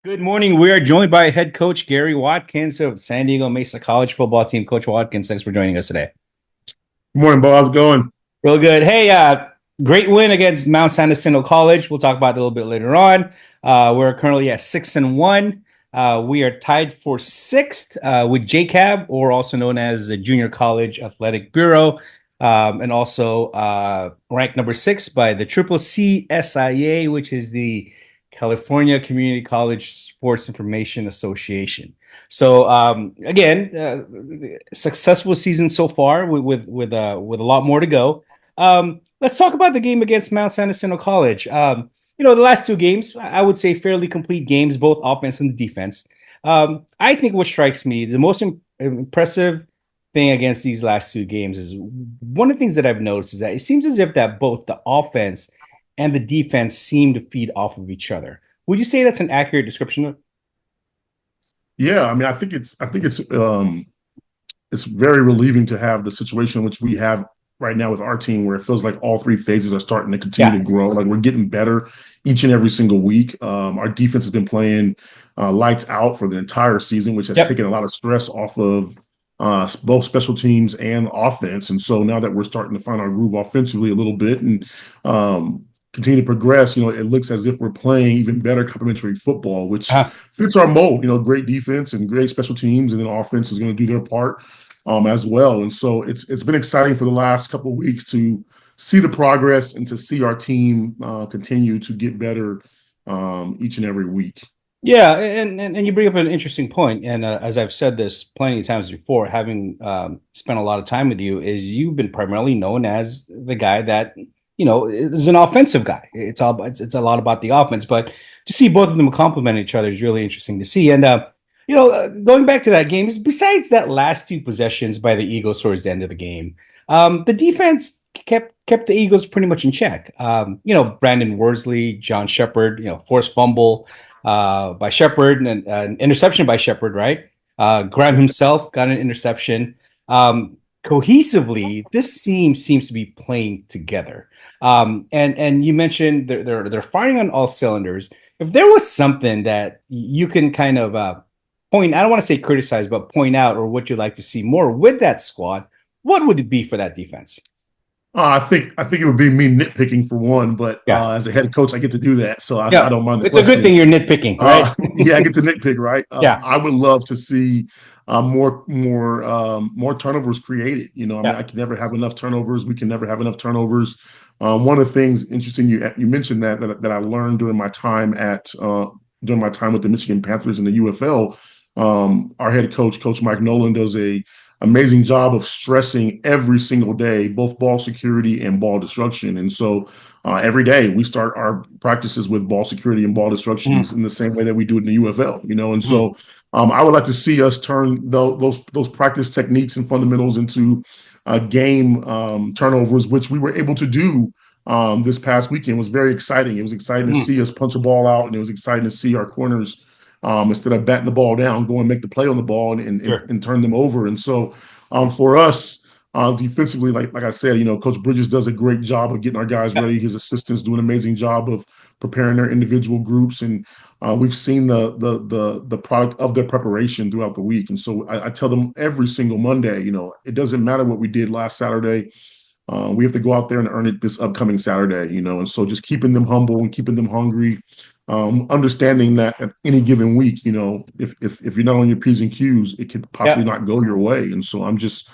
Good morning. We are joined by head coach Gary Watkins of San Diego Mesa College football team. Coach Watkins, thanks for joining us today. Good morning, Bob. How's it going? Real good. Hey, great win against Mount Jacinto College. We'll talk about it a little bit later on. We're currently at 6-1. We are tied for sixth with JCAB, or also known as the Junior College Athletic Bureau, and also ranked number six by the Triple CSIA, which is the California Community College Sports Information Association. So again, successful season so far with a lot more to go. Let's talk about the game against Mount San Jacinto College. The last two games, I would say fairly complete games, both offense and defense. I think what strikes me, the most impressive thing against these last two games is one of the things that I've noticed is that it seems as if that both the offense and the defense seem to feed off of each other. Would you say that's an accurate description? Yeah, I mean, I think it's very relieving to have the situation in which we have right now with our team, where it feels like all three phases are starting to continue Yeah. to grow. Like we're getting better each and every single week. Our defense has been playing lights out for the entire season, which has Yep. taken a lot of stress off of both special teams and offense. And so now that we're starting to find our groove offensively a little bit and continue to progress, it looks as if we're playing even better complementary football, which Uh, fits our mold. Great defense and great special teams, and then offense is going to do their part as well. And so it's been exciting for the last couple of weeks to see the progress and to see our team continue to get better each and every week. Yeah, and you bring up an interesting point, and as I've said this plenty of times before, having spent a lot of time with you, is you've been primarily known as the guy that is an offensive guy. It's a lot about the offense, but to see both of them complement each other is really interesting to see. And going back to that game, besides that last two possessions by the Eagles towards the end of the game, the defense kept the Eagles pretty much in check. Brandon Worsley, John Shepard, forced fumble by Shepard and an interception by Shepard, right? Graham himself got an interception. Cohesively, this team seems to be playing together. And you mentioned they're firing on all cylinders. If there was something that you can kind of point, I don't want to say criticize, but point out, or what you'd like to see more with that squad, what would it be for that defense? I think it would be me nitpicking for one, but Yeah. as a head coach, I get to do that, so I Yeah. don't mind the It's a good question. thing you're nitpicking, right? Yeah, I get to nitpick, right? Yeah. I would love to see more turnovers created. I mean, Yeah. I can never have enough turnovers. We can never have enough turnovers. One of the things interesting you mentioned that I learned during my time with the Michigan Panthers in the UFL. Our head coach, Coach Mike Nolan, does a amazing job of stressing every single day both ball security and ball destruction. And so every day we start our practices with ball security and ball destructions Mhm. in the same way that we do it in the UFL. And Mhm. so I would like to see us turn those practice techniques and fundamentals into game turnovers, which we were able to do this past weekend. It was very exciting. It was exciting to Mhm. see us punch a ball out, and it was exciting to see our corners, instead of batting the ball down, go and make the play on the ball Sure. and turn them over. And so for us, defensively, like I said, Coach Bridges does a great job of getting our guys Yeah. ready. His assistants do an amazing job of preparing their individual groups, and we've seen the product of their preparation throughout the week. And so I tell them every single Monday, it doesn't matter what we did last Saturday. We have to go out there and earn it this upcoming Saturday, and so just keeping them humble and keeping them hungry, understanding that at any given week, if you're not on your P's and Q's, it could possibly Yeah. not go your way. And so I'm just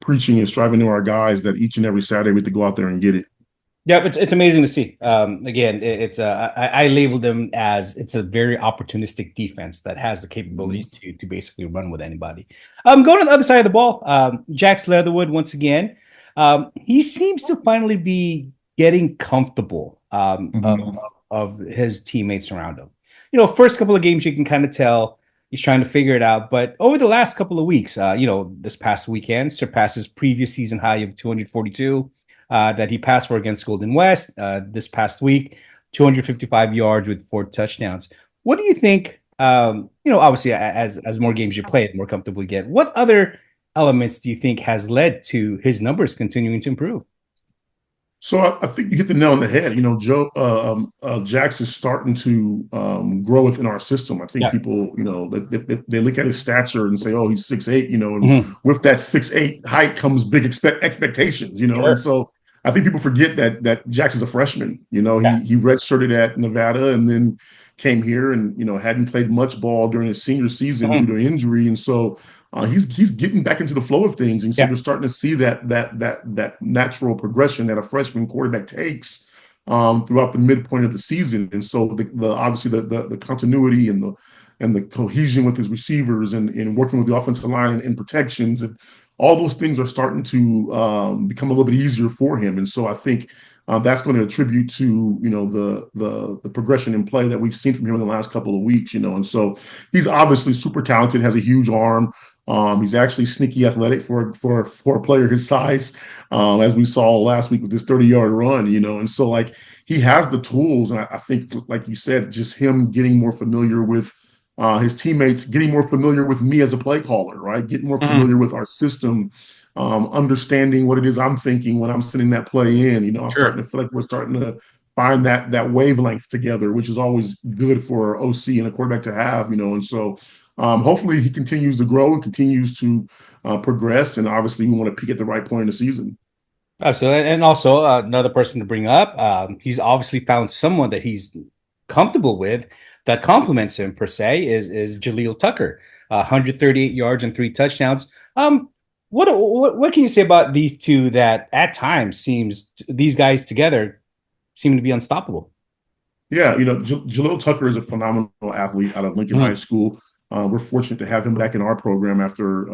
preaching and striving to our guys that each and every Saturday we have to go out there and get it. Yeah, it's amazing to see. Again, I label them as it's a very opportunistic defense that has the capabilities to basically run with anybody. Going to the other side of the ball, Jax Leatherwood once again. He seems to finally be getting comfortable Mhm. of his teammates around him. First couple of games you can kind of tell he's trying to figure it out, but over the last couple of weeks, this past weekend surpasses previous season high of 242 that he passed for against Golden West this past week, 255 yards with 4 touchdowns. What do you think? Obviously, as more games you play, the more comfortable you get. What other elements do you think has led to his numbers continuing to improve? So I think you hit the nail on the head. Joe Jax is starting to grow within our system. I think Yeah. people, they look at his stature and say, "Oh, he's 6'8", and Hmm. with that 6'8" height comes big expectations, and Sure. so I think people forget that Jax is a freshman. Yeah. He redshirted at Nevada and then came here and hadn't played much ball during his senior season due Hmm. to injury, and so he's getting back into the flow of things, and so Yeah. you're starting to see that natural progression that a freshman quarterback takes throughout the midpoint of the season. And so the obviously the continuity and the cohesion with his receivers and working with the offensive line and protections and all those things are starting to become a little bit easier for him. And so I think that's going to attribute to the progression in play that we've seen from him in the last couple of weeks. And so he's obviously super talented, has a huge arm. He's actually sneaky athletic for a player his size, as we saw last week with this 30-yard run, and so like he has the tools, and I think, like you said, just him getting more familiar with his teammates, getting more familiar with me as a play caller, right? Getting more Hmm. familiar with our system, understanding what it is I'm thinking when I'm sending that play in. I'm starting Sure. to feel like we're starting to find that wavelength together, which is always good for OC and a quarterback to have, and so hopefully he continues to grow and continues to progress. And obviously, we want to peak at the right point in the season. Absolutely. And also another person to bring up, he's obviously found someone that he's comfortable with that complements him per se is Jaleel Tucker, 138 yards and 3 touchdowns. What can you say about these two that at times seems these guys together seem to be unstoppable? Yeah, Jalil Tucker is a phenomenal athlete out of Lincoln High Mhm. School. We're fortunate to have him back in our program after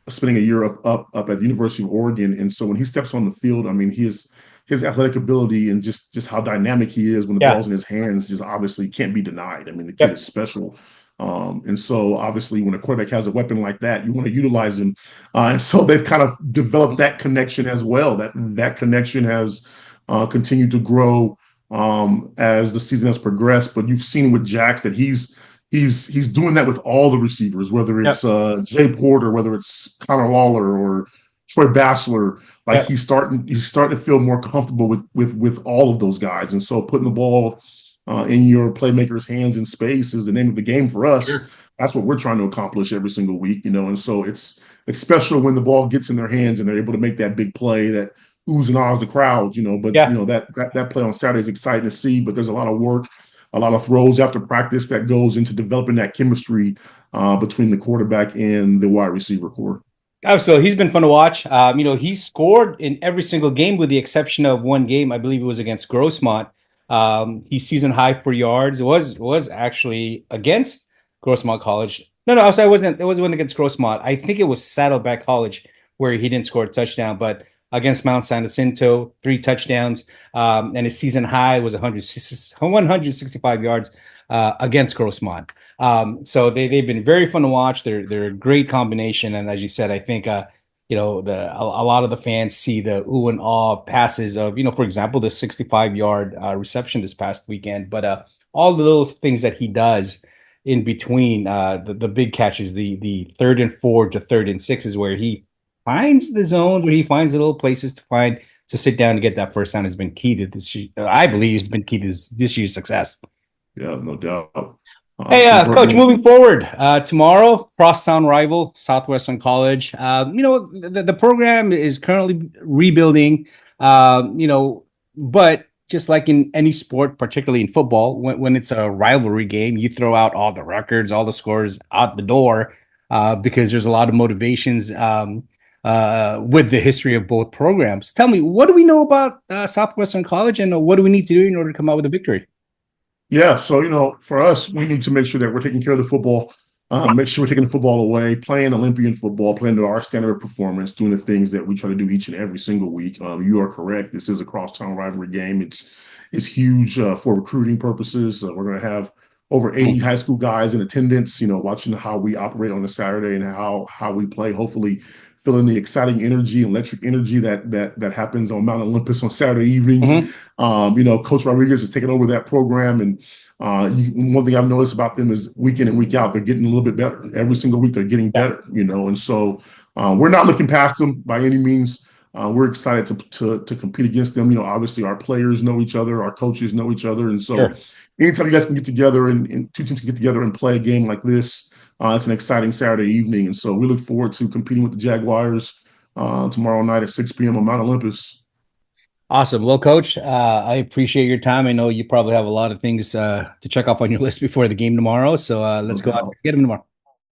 spending a year up at the University of Oregon. And so when he steps on the field, I mean, his athletic ability and just how dynamic he is when the Yeah. ball's in his hands just obviously can't be denied. I mean, the kid is Yep. special. And so obviously when a quarterback has a weapon like that, you want to utilize him. And so they've kind of developed that connection as well. That connection has continued to grow as the season has progressed. But you've seen with Jax that he's doing that with all the receivers, whether it's Yep. Jay Porter, whether it's Connor Lawler or Troy Bassler. Like Yep. he's starting to feel more comfortable with all of those guys, and so putting the ball in your playmakers' hands in space is the name of the game for us. Sure. That's what we're trying to accomplish every single week, and so it's special when the ball gets in their hands and they're able to make that big play that oohs and ahs the crowds, but Yeah. that play on Saturday is exciting to see, but there's a lot of work, a lot of throws after practice that goes into developing that chemistry between the quarterback and the wide receiver core. Oh, so he's been fun to watch. He scored in every single game with the exception of one game. I believe it was against Grossmont. He's season high for yards. It was actually against Grossmont College. No, no, I'm sorry, it wasn't against Grossmont. I think it was Saddleback College where he didn't score a touchdown, but against Mount San Jacinto, 3 touchdowns. And his season high was 165 yards against Grossmont. So they've been very fun to watch. They're a great combination, and as you said, I think a lot of the fans see the ooh and ah passes of for example the 65-yard reception this past weekend, but all the little things that he does in between the big catches, the 3rd and 4 to 3rd and 6 is where he finds the zones, where he finds the little places to sit down and get that first down has been key to this. I believe has been key to this year's success. Yeah, no doubt. Hey, Coach, Converting. moving forward, tomorrow, crosstown rival, Southwestern College. The program is currently rebuilding, but just like in any sport, particularly in football, when it's a rivalry game, you throw out all the records, all the scores out the door, because there's a lot of motivations with the history of both programs. Tell me, what do we know about Southwestern College, and what do we need to do in order to come out with a victory? Yeah, so for us, we need to make sure that we're taking care of the football, make sure we're taking the football away, playing Olympian football, playing to our standard of performance, doing the things that we try to do each and every single week. You are correct. This is a crosstown rivalry game. It's huge for recruiting purposes. We're going to have over 80 high school guys in attendance, watching how we operate on a Saturday and how we play. Hopefully, feeling the exciting energy, electric energy that happens on Mount Olympus on Saturday evenings. Mm-hmm. Coach Rodriguez has taken over that program, and one thing I've noticed about them is week in and week out, they're getting a little bit better. Every single week, they're getting Yeah. better, and so we're not looking past them by any means. We're excited to compete against them. Obviously our players know each other, our coaches know each other, and so Sure. anytime you guys can get together and two teams can get together and play a game like this, it's an exciting Saturday evening. And so we look forward to competing with the Jaguars tomorrow night at 6 p.m. on Mount Olympus. Awesome. Well, Coach, I appreciate your time. I know you probably have a lot of things to check off on your list before the game tomorrow. So No let's go out doubt. and get them tomorrow.